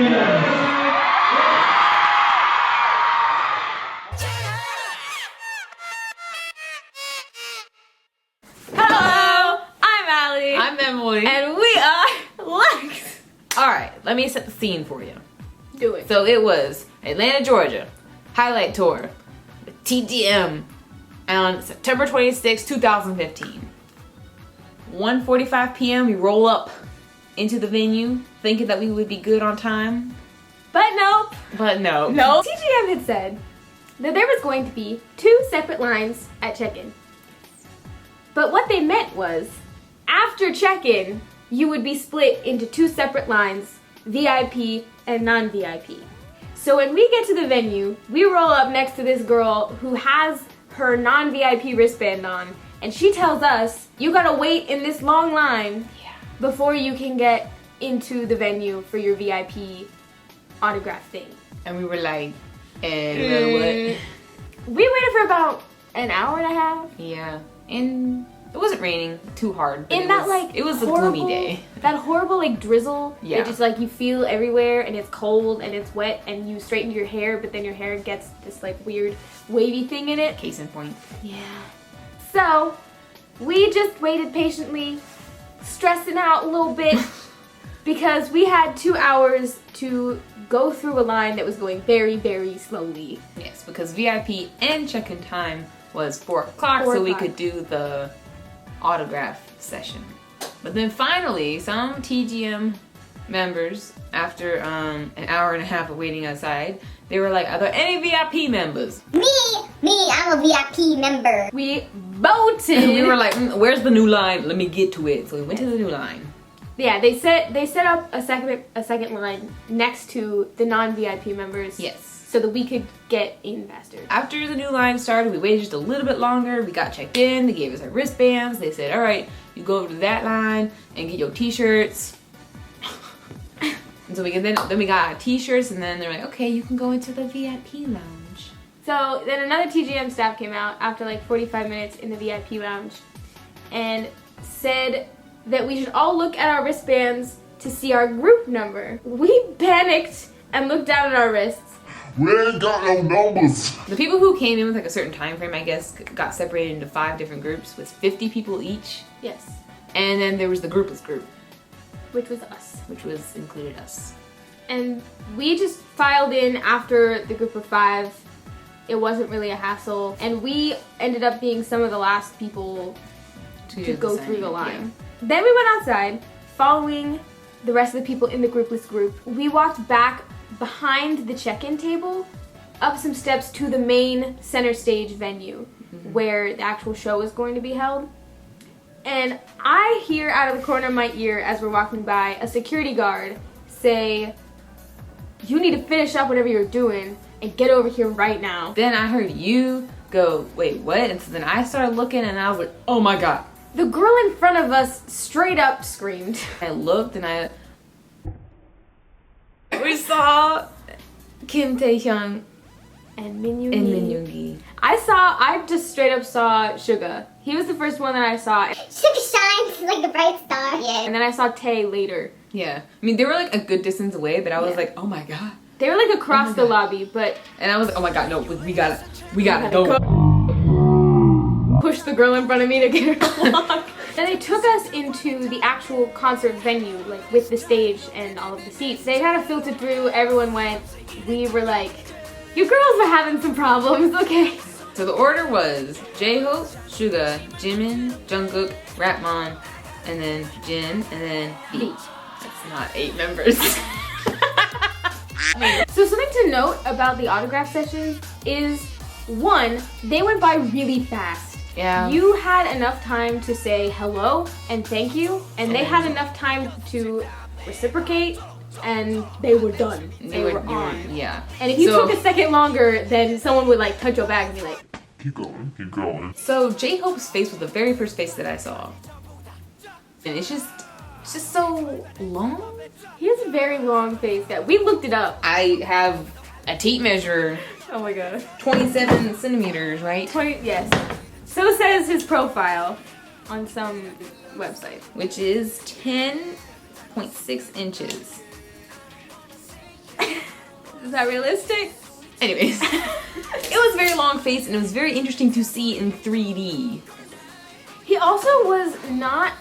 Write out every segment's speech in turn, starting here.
Hello, I'm Allie. I'm Emily. And we are Lex. Alright, let me set the scene for you. Do it. So it was Atlanta, Georgia, highlight tour with TGM on September 26, 2015. 1:45 p.m. we roll up into the venue thinking that we would be good on time. But nope. But no. No. TGM had said that there was going to be 2 separate lines at check-in. But what they meant was, after check-in, you would be split into 2 separate lines, VIP and non-VIP. So when we get to the venue, we roll up next to this girl who has her non-VIP wristband on, and she tells us, you gotta wait in this long line before you can get into the venue for your VIP autograph thing. And we were like, and what? We waited for about an hour and a half. Yeah. And it wasn't raining too hard. But In that like it was horrible, a gloomy day. That horrible like drizzle. Yeah. That just like you feel everywhere, and it's cold and it's wet, and you straighten your hair, but then your hair gets this like weird wavy thing in it. Case in point. Yeah. So we just waited patiently, stressing out a little bit because we had 2 hours to go through a line that was going very, very slowly. Yes, because VIP and check-in time was 4 o'clock, so we could do the autograph session. But then finally, some TGM members, after an hour and a half of waiting outside, they were like, are there any VIP members? Me, I'm a VIP member. We voted. And we were like, where's the new line? Let me get to it. So we went to the new line. Yeah, they set up a second line next to the non-VIP members. Yes. So that we could get in faster. After the new line started, we waited just a little bit longer. We got checked in. They gave us our wristbands. They said, all right, you go over to that line and get your t-shirts. And so then we got our t-shirts, and then they're like, okay, you can go into the VIP lounge. So then another TGM staff came out after like 45 minutes in the VIP lounge and said that we should all look at our wristbands to see our group number. We panicked and looked down at our wrists. We ain't got no numbers. The people who came in with like a certain time frame, I guess, got separated into 5 different groups with 50 people each. Yes. And then there was the groupless group, Which was us. which was included us. And we just filed in after the group of 5. It wasn't really a hassle. And we ended up being some of the last people to go through the line. Then we went outside, following the rest of the people in the groupless group. We walked back behind the check-in table, up some steps to the main center stage venue where the actual show is going to be held. And I hear out of the corner of my ear as we're walking by a security guard say, you need to finish up whatever you're doing and get over here right now. Then I heard you go, wait, what? And so then I started looking and I was like, oh my God. The girl in front of us straight up screamed. I looked and we saw Kim Taehyung And Min Yoongi. and Min Yoongi. I just straight up saw Suga. He was the first one that I saw. Sugar shines like the bright star. Yeah. And then I saw Tae later. Yeah. I mean, they were like a good distance away, but I was Yeah. like, oh my God. They were like across the God. lobby, but And I was like, oh my God, no, we gotta go. push the girl in front of me to get her along. Then they took us into the actual concert venue, like with the stage and all of the seats. They kind of filtered through, everyone went. We were like, you girls are having some problems, okay? So the order was J-Hope, Suga, Jimin, Jungkook, Rapmon, and then Jin, and then B. That's not 8 members. So something to note about the autograph sessions is, 1, they went by really fast. Yeah. You had enough time to say hello and thank you, and they had enough time to reciprocate, and they were done. They were on. Yeah. And if you took a second longer, then someone would like touch your bag and be like, Keep going, keep going. So J-Hope's face was the very first face that I saw. And it's just so long. he has a very long face. That we looked it up. I have a tape measure, Oh my god. 27 centimeters, right? 20, yes. So says his profile on some website. Which is 10.6 inches. Is that realistic? Anyways, it was very long face and it was very interesting to see in 3D. He also was not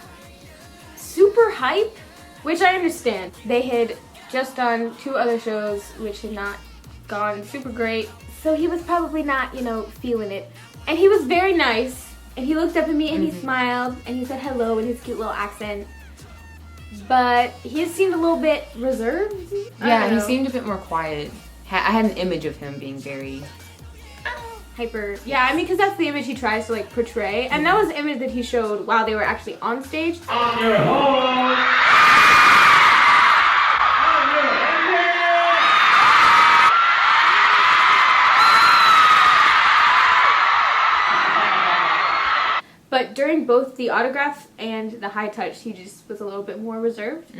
super hype, which I understand. They had just done 2 other shows which had not gone super great, so he was probably not, you know, feeling it. And he was very nice, and he looked up at me and he smiled and he said hello in his cute little accent. But he seemed a little bit reserved. Yeah, he seemed a bit more quiet. I had an image of him being very hyper. Yeah, I mean, because that's the image he tries to like portray, and that was the image that he showed while they were actually on stage. But during both the autograph and the high touch, he just was a little bit more reserved.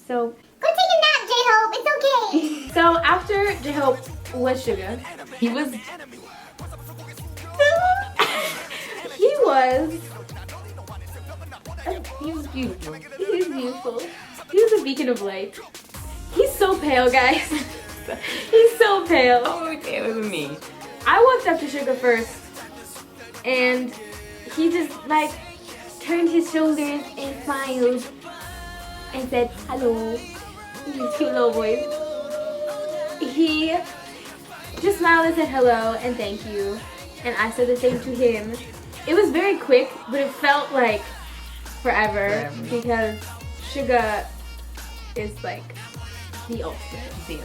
So Go take a nap, J-Hope. It's okay. So after J-Hope was Suga, he was beautiful. He is beautiful. He was a beacon of light. He's so pale, guys. He's so pale. Oh, okay, with me. I walked up to Suga first, and he just like turned his shoulders and smiled and said hello in his cute little voice. He just smiled and said hello and thank you, and I said the same to him. It was very quick, but it felt like forever. Because Suga is like the ultimate.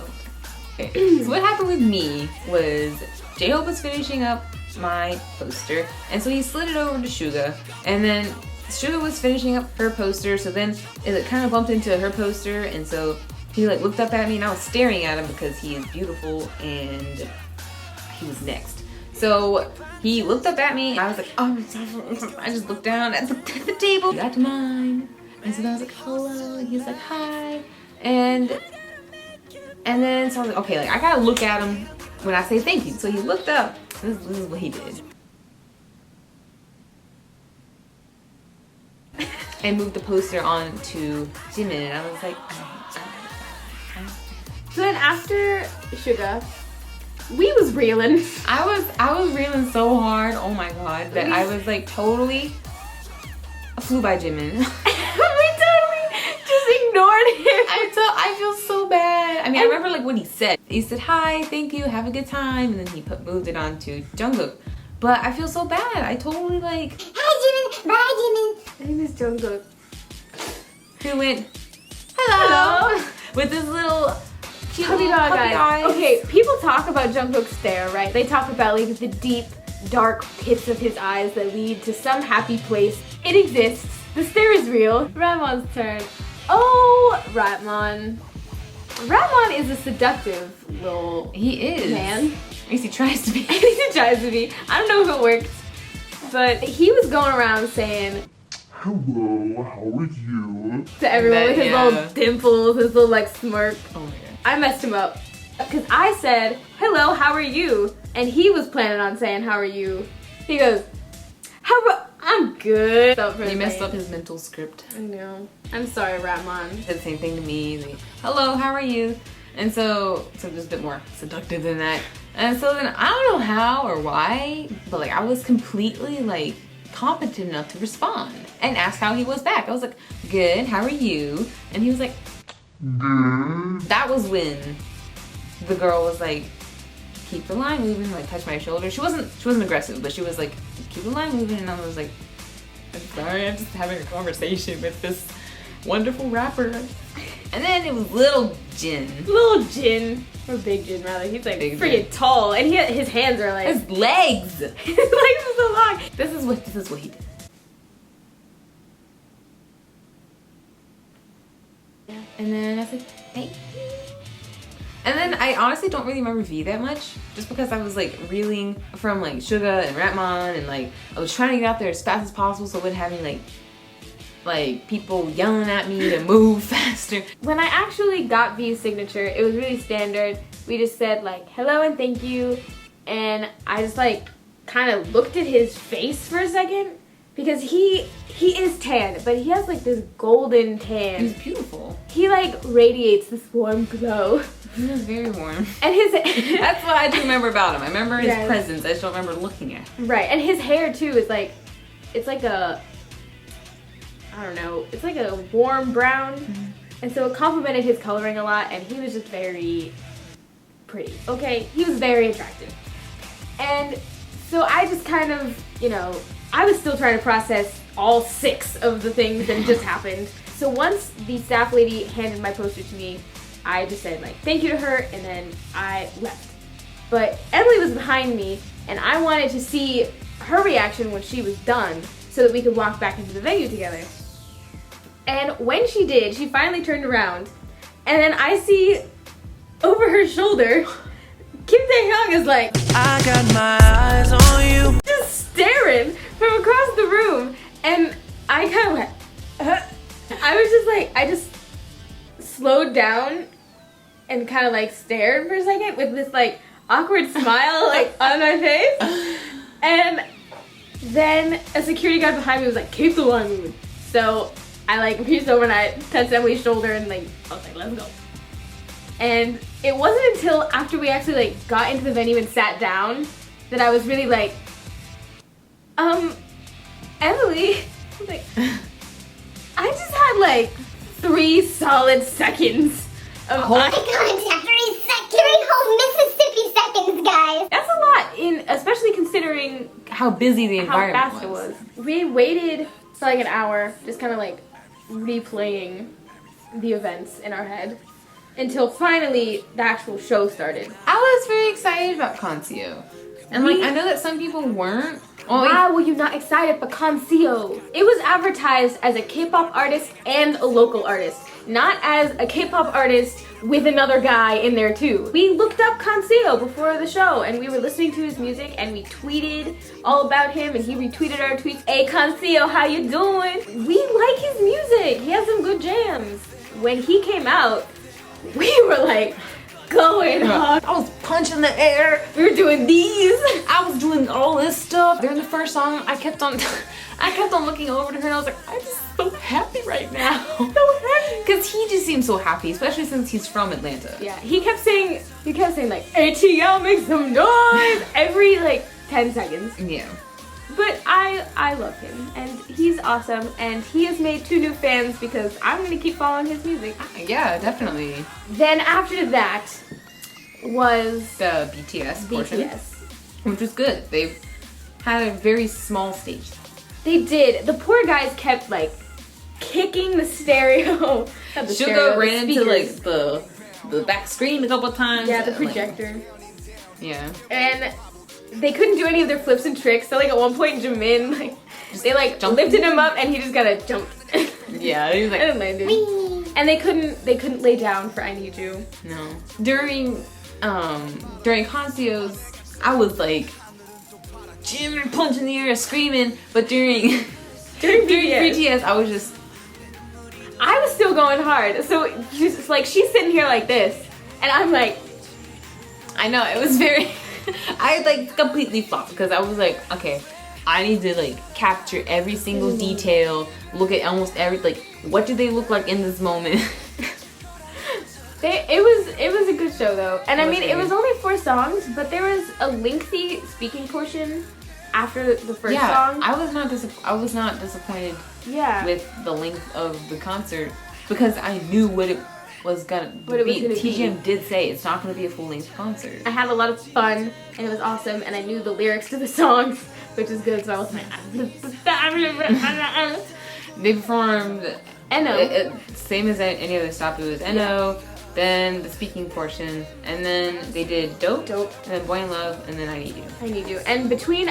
Okay. So what happened with me was J-Hope was finishing up my poster, and so he slid it over to Suga, and then Suga was finishing up her poster, so then it kind of bumped into her poster, and so he like looked up at me and I was staring at him because he is beautiful and he was next. So he looked up at me, I was like, oh, I just looked down at the table, got to mine, and so then I was like, hello, and he's like, hi, and then so I was like, okay, like I gotta look at him when I say thank you. So he looked up, this is what he did. And moved the poster on to Jimin, and I was like, So then after Suga, we was reeling. I was reeling so hard, oh my god, that I was like totally flew by Jimin. We totally just ignored him. I feel so bad. I mean, I remember like what he said. He said, hi, thank you, have a good time, and then he moved it on to Jungkook. But I feel so bad. I totally like, Hi, Jimin. Bye, Jimin. I think it's Jungkook. He went, hello, with this little cute Puppy little dog puppy eyes. Okay, people talk about Jungkook's stare, right? They talk about like the deep, dark pits of his eyes that lead to some happy place. It exists. The stare is real. Ratmon's turn. Oh, Ratmon. Ratmon is a seductive little He is. man. At least he tries to be. At least he tries to be. I don't know if it worked, but he was going around saying Hello, how are you? to everyone with his Yeah. little dimples, his little like smirk. Oh my god. I messed him up because I said, hello, how are you? And he was planning on saying, how are you? He goes, I'm good. He messed up his mental script. I know. I'm sorry, Ratmon. He did the same thing to me. Like, hello, how are you? And so just a bit more seductive than that. And so then I don't know how or why, but like I was completely like competent enough to respond and ask how he was back. I was like, good, how are you? And he was like, Good. that was when the girl was like, keep the line moving, like touch my shoulder. She wasn't aggressive, but she was like, keep the line moving, and I was like, I'm sorry, I'm just having a conversation with this wonderful rapper. And then it was Little Jin. Little Jin, or Big Jin rather. He's like Big freaking Jin. tall, and his hands are like His legs. his legs are so long. This is what he did. And then I was like, thank you. And then I honestly don't really remember V that much, just because I was like reeling from like Suga and Ratmon, and like I was trying to get out there as fast as possible so I wouldn't have any like people yelling at me to move faster. When I actually got V's signature, it was really standard. We just said like hello and thank you, and I just like kind of looked at his face for a second, because he is tan, but he has like this golden tan. He's beautiful. He like radiates this warm glow. He was very warm. And his That's what I do remember about him. I remember his Yes. presence. I just don't remember looking at him. right, and his hair too is like, it's like a, I don't know, it's like a warm brown, and so it complemented his coloring a lot, and he was just very pretty. Okay, he was very attractive, and so I just kind of, you know, I was still trying to process all 6 of the things that just happened. So once the staff lady handed my poster to me, I just said like thank you to her, and then I left. But Emily was behind me, and I wanted to see her reaction when she was done so that we could walk back into the venue together. And when she did, she finally turned around, and then I see over her shoulder, Kim Tae-hyung is like, I got my eyes on you. just staring from across the room, and I kind of went, I was just like, I just slowed down and kind of like stared for a second with this like awkward smile like on my face, and then a security guard behind me was like, keep the line moving. So I like reached over and I touched Emily's shoulder and like I was like, let's go. And it wasn't until after we actually like got into the venue and sat down that I was really like, Emily, I was like, I just had like 3 solid seconds of Eye contact, 3 seconds. 3 whole Mississippi seconds, guys. That's a lot, especially considering How busy the how environment fast it was. We waited for like an hour, just kind of like replaying the events in our head until finally the actual show started. I was very excited about Concio. And like, I know that some people weren't. Why were you not excited for Concio? It was advertised as a K-pop artist and a local artist, not as a K-pop artist with another guy in there too. We looked up Concio before the show, and we were listening to his music, and we tweeted all about him, and he retweeted our tweets. Hey Concio, how you doing? We like his music. He has some good jams. When he came out, we were like going hard. I was punching the air. We were doing these. I was doing all this stuff. During the first song, I kept on looking over to her, and I was like, I'm just so happy right now. So happy. Because he just seems so happy, especially since he's from Atlanta. Yeah, he kept saying like, ATL, make some noise every like 10 seconds. Yeah. But I love him, and he's awesome, and he has made 2 new fans because I'm gonna keep following his music. Yeah, definitely. Then after that was The BTS portion, BTS. which was good. They've had a very small stage. They did. The poor guys kept like kicking the stereo. Not the stereo, Suga the ran into like speakers. the back screen a couple times. Yeah, the like, projector. yeah. And they couldn't do any of their flips and tricks. So like at one point, Jimin like they like lifted him up and he just kind of jumped. Yeah, he was like, and landed. And they couldn't lay down for I Need You. no. During Concio's, I was like jamming, punching the air, screaming. But during BTS, I was just. I was still going hard. So she's like she's sitting here like this, and I'm like, I know, it was very. I like completely flopped because I was like, okay, I need to like capture every single detail, look at almost every like what do they look like in this moment. It was a good show though, and I mean it good. was only 4 songs, but there was a lengthy speaking portion after the first Yeah, song. I was not disappointed Yeah, with the length of the concert because I knew what it was gonna What it was be. gonna be. TGM did say it's not gonna be a full length concert. I had a lot of fun, and it was awesome, and I knew the lyrics to the songs, which is good. So I was like, They performed Eno. same as any other stop. It was Eno, then the speaking portion, and then they did Dope, Dope. and then Boy in Love, and then I Need You. I Need You. And between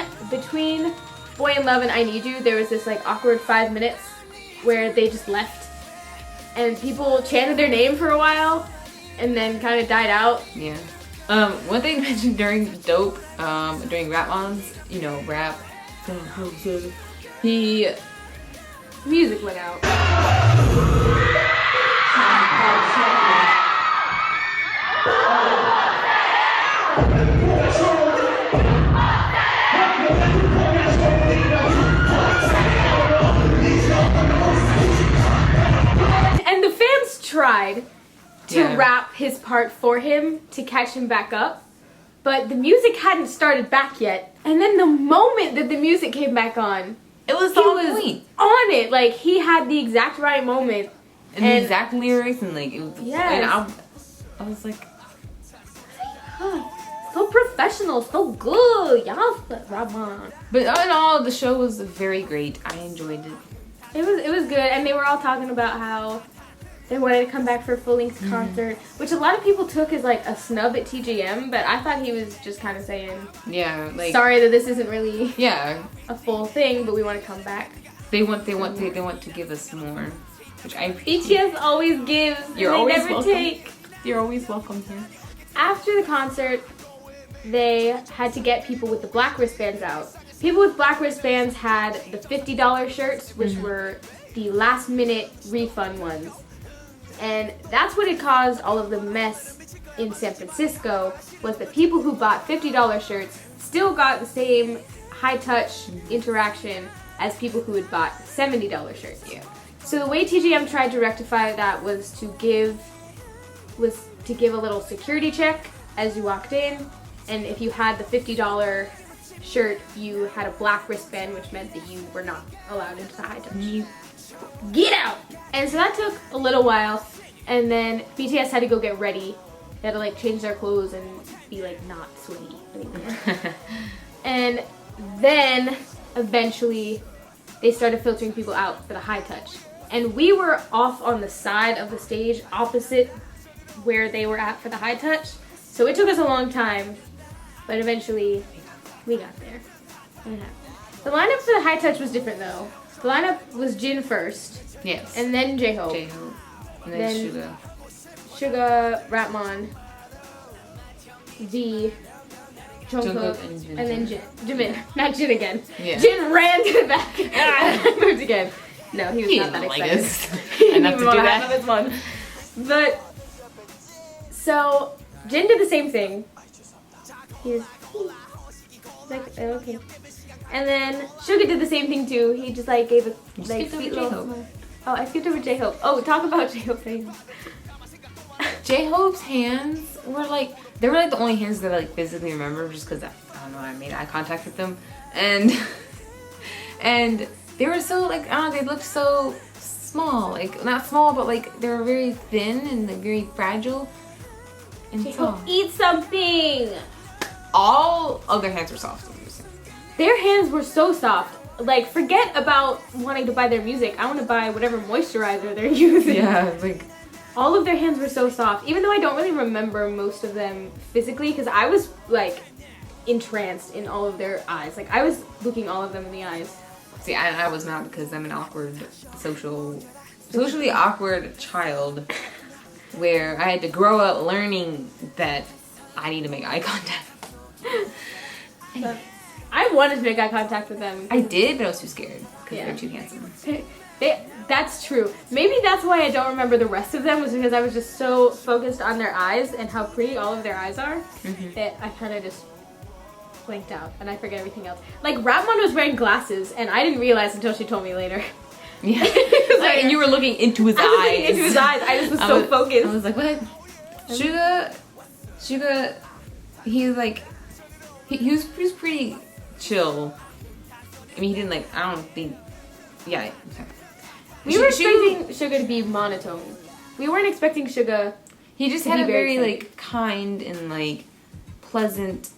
Boy in Love and I Need You, there was this like awkward 5 minutes where they just left, and people chanted their name for a while, and then kind of died out. Yeah. One thing mentioned during Dope, during rap ons, rap, Music went out. tried to rap his part for him to catch him back up, but the music hadn't started back yet. And then the moment that the music came back on, it was he on was point. On it. Like, he had the exact right moment. And the exact lyrics and like, it was, yes. and I was like, so professional, so good. Y'all, Rahman. But all in all, the show was very great. I enjoyed it. It was good, and they were all talking about how they wanted to come back for a full-length concert, which a lot of people took as like a snub at TGM, but I thought he was just kind of saying, yeah, like, sorry that this isn't really a full thing, but we want to come back. They want to give us more, which I appreciate. BTS always gives. You're and always they never welcome. take. You're always welcome here. After the concert, they had to get people with the black wristbands out. People with black wristbands had the $50 shirts, which were the last-minute refund ones. And that's what had caused all of the mess in San Francisco, was the people who bought $50 shirts still got the same high-touch interaction as people who had bought $70 shirts. Yeah. So the way TGM tried to rectify that was to give a little security check as you walked in, and if you had the $50 shirt, you had a black wristband, which meant that you were not allowed into the high touch. Get out! And so that took a little while, and then BTS had to go get ready. They had to like change their clothes and be like not sweaty anymore. And then eventually they started filtering people out for the high touch. And we were off on the side of the stage opposite where they were at for the high touch. So it took us a long time, but eventually we got there. The lineup for the high touch was different though. The lineup was Jin first. Yes. And then J-Hope. J-Hope. And then Suga. Suga, Ratman, V, Jungkook, and then Jin. Jimin. Not Jin again. Yeah. Jin ran to the back and moved again. No, he was not that excited. He didn't even want to have his one. But, so, Jin did the same thing. He was like, oh, okay. And then Suga did the same thing too. He just like gave a like sweet little smile. Oh, I skipped over J-Hope. Oh, talk about J-Hope's hands. J-Hope's hands were like, they were like the only hands that I like physically remember, just because I don't know, I made eye contact with them, and they were so like, I don't know, they looked so small, like not small, but like they were very thin and like very fragile. And J-Hope, eat something. All of their hands were soft. Their hands were so soft. Like, forget about wanting to buy their music. I want to buy whatever moisturizer they're using. Yeah, like, all of their hands were so soft. Even though I don't really remember most of them physically, because I was like entranced in all of their eyes. Like, I was looking all of them in the eyes. See, I was not, because I'm an awkward, socially awkward child, where I had to grow up learning that I need to make eye contact. But I wanted to make eye contact with them. I did, but I was too scared because they're too handsome. That's true. Maybe that's why I don't remember the rest of them, was because I was just so focused on their eyes and how pretty all of their eyes are that I kind of just blanked out and I forget everything else. Like, Ratman was wearing glasses and I didn't realize until she told me later. Yeah. Like, and you were looking into his eyes. I was looking into his eyes. I just was so focused. I was like, what? Suga, he was like, he was pretty chill. I mean, he didn't like, I don't think, yeah. We were expecting Suga to be monotone. We weren't expecting Suga. He just had a very like kind and like pleasant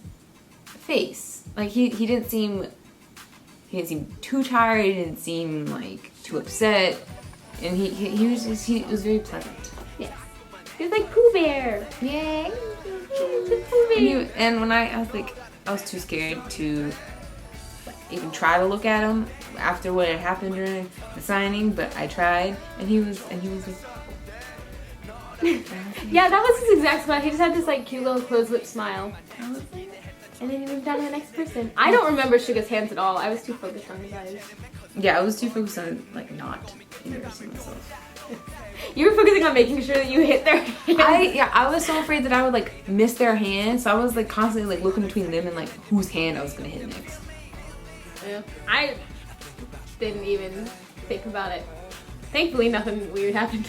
face. Like he didn't seem too tired. He didn't seem like too upset, and he was very pleasant. Yeah, he was like Pooh Bear. Yay! Pooh Bear. And when I was like, I was too scared to even try to look at him after what had happened during the signing, but I tried, and he was like, yeah, that was his exact smile. He just had this like cute little closed lip smile. And then he moved on to the next person. I don't remember Suga's hands at all. I was too focused on his eyes. Yeah, I was too focused on like not embarrassing myself. You were focusing on making sure that you hit their hands. I was so afraid that I would like miss their hand, so I was like constantly like looking between them and like whose hand I was gonna hit next. Yeah. I didn't even think about it. Thankfully, nothing weird happened.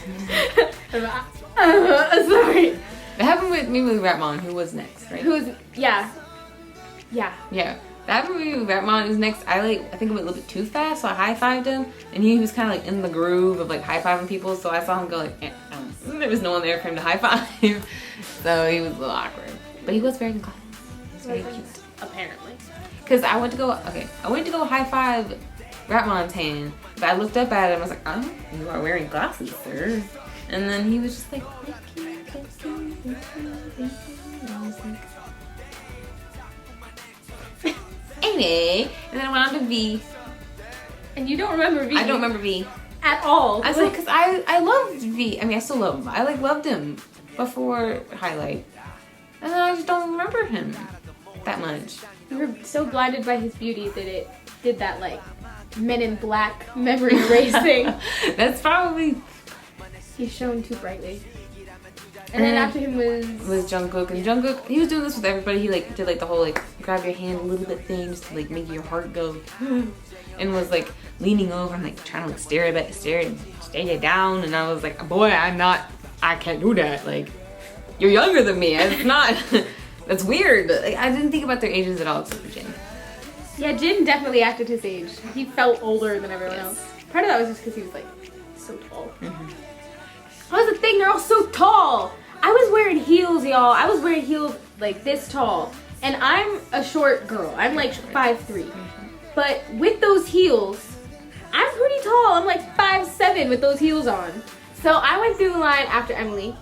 Sorry. It happened with me with Ratmon, who was next, right? Yeah. Yeah. That happened with me with Ratmon, who was next. I think it went a little bit too fast, so I high-fived him, and he was kind of like in the groove of like high-fiving people, so I saw him go like, there was no one there for him to high-five, so he was a little awkward. But he was very good. He was very cute. Apparently. Because I went to go high-five Ratmon's hand, but I looked up at him, I was like, oh, you are wearing glasses, sir. And then he was just like, thank you. And I was like, anyway, and then I went on to V. And you don't remember V? I don't remember V. At all. I said, because I loved V. I mean, I still love him. I loved him before Highlight. And then I just don't remember him that much. You were so blinded by his beauty that it did that like Men in Black memory erasing. That's probably... He's shone too brightly. And then after him was Jungkook, and Jungkook, he was doing this with everybody. He like did like the whole like grab your hand a little bit thing just to like make your heart go, and was like leaning over and like trying to like stare you down. And I was like, boy, I can't do that. Like, you're younger than me. It's not. That's weird. Like, I didn't think about their ages at all except for Jin. Yeah, Jin definitely acted his age. He felt older than everyone else. Part of that was just because he was like so tall. That was the thing, they're all so tall. I was wearing heels, y'all. I was wearing heels like this tall. And I'm a short girl. I'm like 5'3". But with those heels, I'm pretty tall. I'm like 5'7" with those heels on. So I went through the line after Emily.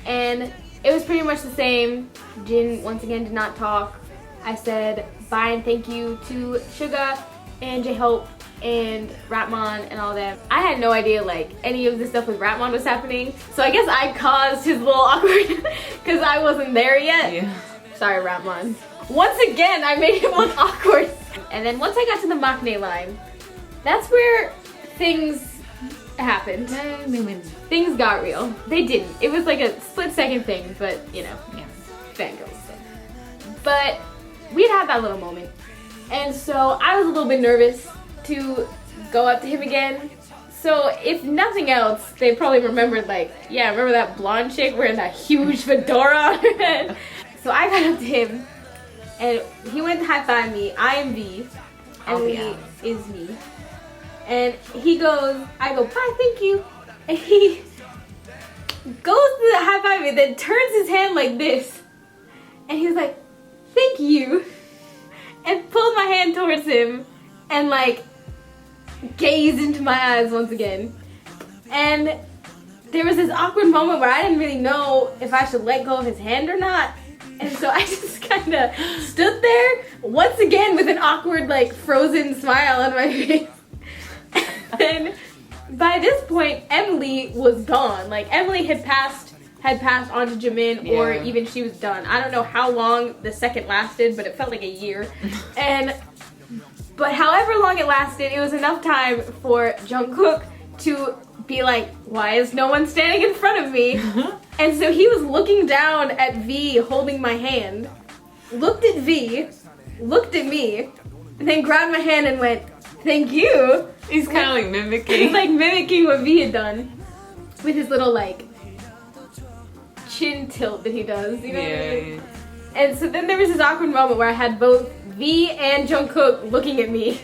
And it was pretty much the same. Jin, once again, did not talk. I said bye and thank you to Suga and J-Hope and Ratmon and all that. I had no idea like any of the stuff with Ratmon was happening, so I guess I caused his little awkward because I wasn't there yet. Yeah. Sorry, Ratmon. Once again, I made him look awkward. And then once I got to the Maknae line, that's where things happened. Things got real. They didn't. It was like a split-second thing, but you know, fangirls. But we'd had that little moment, and so I was a little bit nervous to go up to him again. So if nothing else, they probably remembered like, yeah, remember that blonde chick wearing that huge fedora on her head? So I got up to him and he went to high-five me. I am V. Emily is me. And he goes, I go, bye, thank you. And he goes to the high-five me, then turns his hand like this. And he was like, thank you. And pulled my hand towards him and like gazed into my eyes once again. And there was this awkward moment where I didn't really know if I should let go of his hand or not. And so I just kind of stood there once again with an awkward like frozen smile on my face. And by this point, Emily was gone. Like Emily had passed on to Jimin, or even she was done. I don't know how long the second lasted, but it felt like a year. But however long it lasted, it was enough time for Jungkook to be like, why is no one standing in front of me? And so he was looking down at V holding my hand, looked at V, looked at me, and then grabbed my hand and went, thank you. He's kind of like mimicking. He's like mimicking what V had done with his little like chin tilt that he does, you know what I mean? And so then there was this awkward moment where I had both V and Jungkook looking at me,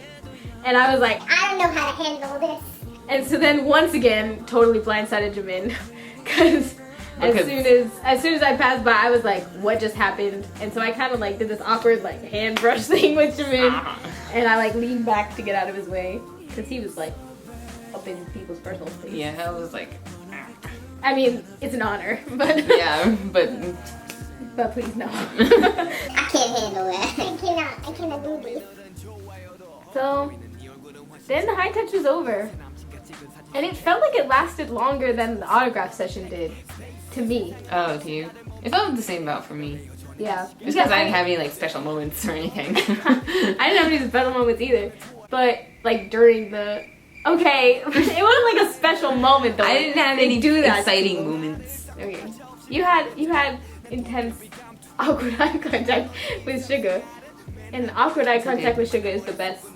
and I was like, I don't know how to handle this. and so then once again, totally blindsided Jimin, because as soon as I passed by, I was like, what just happened? And so I kind of like did this awkward like hand brush thing with Jimin, and I like leaned back to get out of his way, because he was like up in people's personal space. Yeah, I was like, I mean, it's an honor, but but please no. I can't handle that. I cannot do this. So then the high touch was over, and it felt like it lasted longer than the autograph session did to me. oh, to you? It felt the same about for me. Yeah, Just because I didn't have any like special moments or anything. I didn't have any special moments either, but like during the it wasn't like a special moment though. I didn't have They any do that exciting moments. Okay, you had intense awkward eye contact with Suga, and awkward eye contact with Suga is the best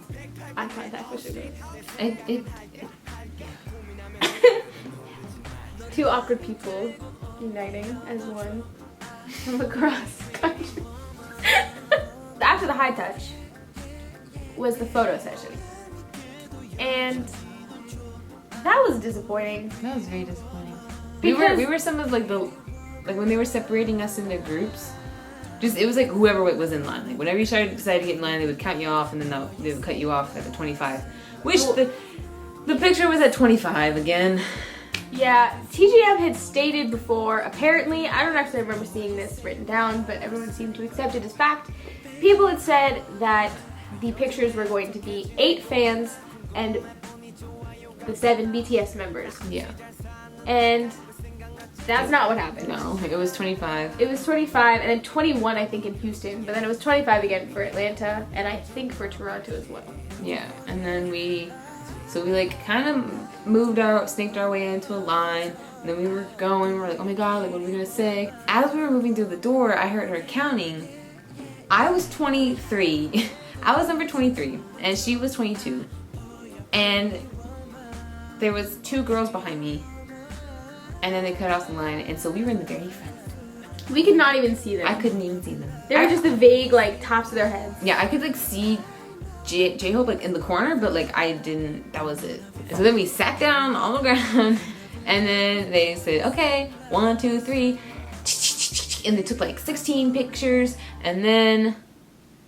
eye contact with Suga. Two awkward people uniting as one from across the country. After the high touch was the photo session. And that was disappointing. That was very disappointing. Because we were some of like when they were separating us into groups. Just it was like whoever was in line. Like whenever you decided to get in line, they would count you off, and then they would cut you off at the 25. Which the picture was at 25 again. Yeah, TGM had stated before, apparently, I don't actually remember seeing this written down, but everyone seemed to accept it as fact. People had said that the pictures were going to be 8 fans and the 7 BTS members. Yeah. And that's not what happened. No, it was 25. It was 25 and then 21 I think in Houston, but then it was 25 again for Atlanta and I think for Toronto as well. Yeah, and then we like kind of snaked our way into a line, and then we were like, oh my god, like what are we gonna say? As we were moving through the door, I heard her counting. I was 23. I was number 23, and she was 22. And there was 2 girls behind me, and then they cut off the line, and so we were in the very front. We could not even see them. I couldn't even see them. They were just the vague, like, tops of their heads. Yeah, I could, like, see J-Hope, like, in the corner, but, like, I didn't, that was it. And so then we sat down on the ground, and then they said, okay, 1, 2, 3, and they took, like, 16 pictures, and then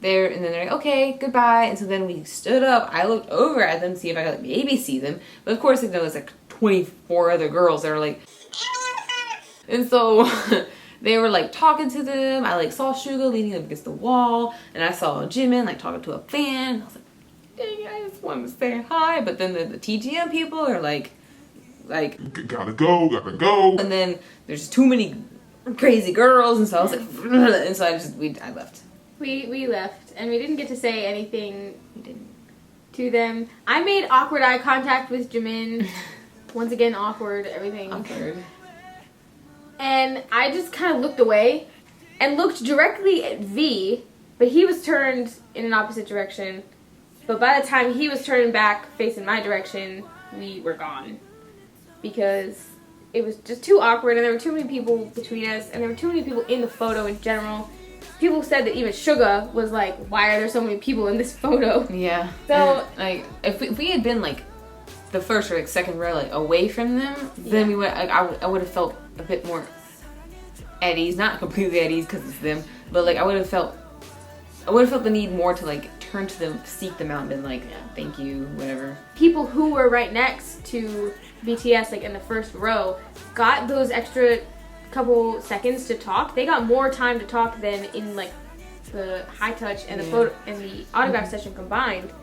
they're like, okay, goodbye. And so then we stood up. I looked over at them to see if I could, like, maybe see them. But, of course, like, there was, like, 24 other girls that were, like, and so they were like talking to them. I like saw Suga leaning up against the wall, and I saw Jimin like talking to a fan. I was like, dang, I just wanted to say hi. But then the TGM people are like, Gotta go. and then there's too many crazy girls, and so I was like, and so I left. We left, and we didn't get to say anything to them. I made awkward eye contact with Jimin. Once again, awkward, everything. Awkward. And I just kind of looked away and looked directly at V, but he was turned in an opposite direction. But by the time he was turning back, facing my direction, we were gone. Because it was just too awkward, and there were too many people between us, and there were too many people in the photo in general. People said that even Suga was like, why are there so many people in this photo? Yeah. So, and, like, if we had been like the first or like second row, like away from them, then we would. Like, I would have felt a bit more at ease. Not completely at ease because it's them, but like I would have felt the need more to like turn to them, seek them out, and been like, thank you, whatever. People who were right next to BTS, like in the first row, got those extra couple seconds to talk. They got more time to talk than in like the high touch and the photo and the autograph session combined,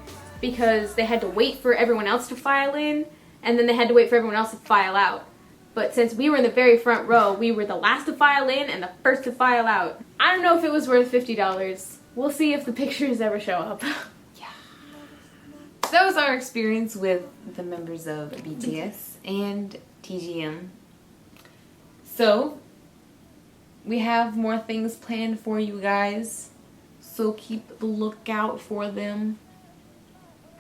because they had to wait for everyone else to file in, and then they had to wait for everyone else to file out. But since we were in the very front row, we were the last to file in and the first to file out. I don't know if it was worth $50. We'll see if the pictures ever show up. Yeah. So that was our experience with the members of BTS and TGM. So we have more things planned for you guys, so keep the lookout for them.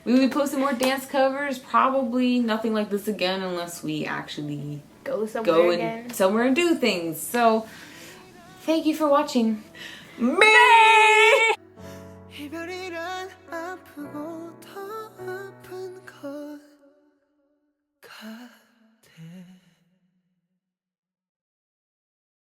We will be posting more dance covers, probably nothing like this again unless we actually Go somewhere somewhere and do things. So thank you for watching. 이별이란 아프고 더 아픈 것 같아.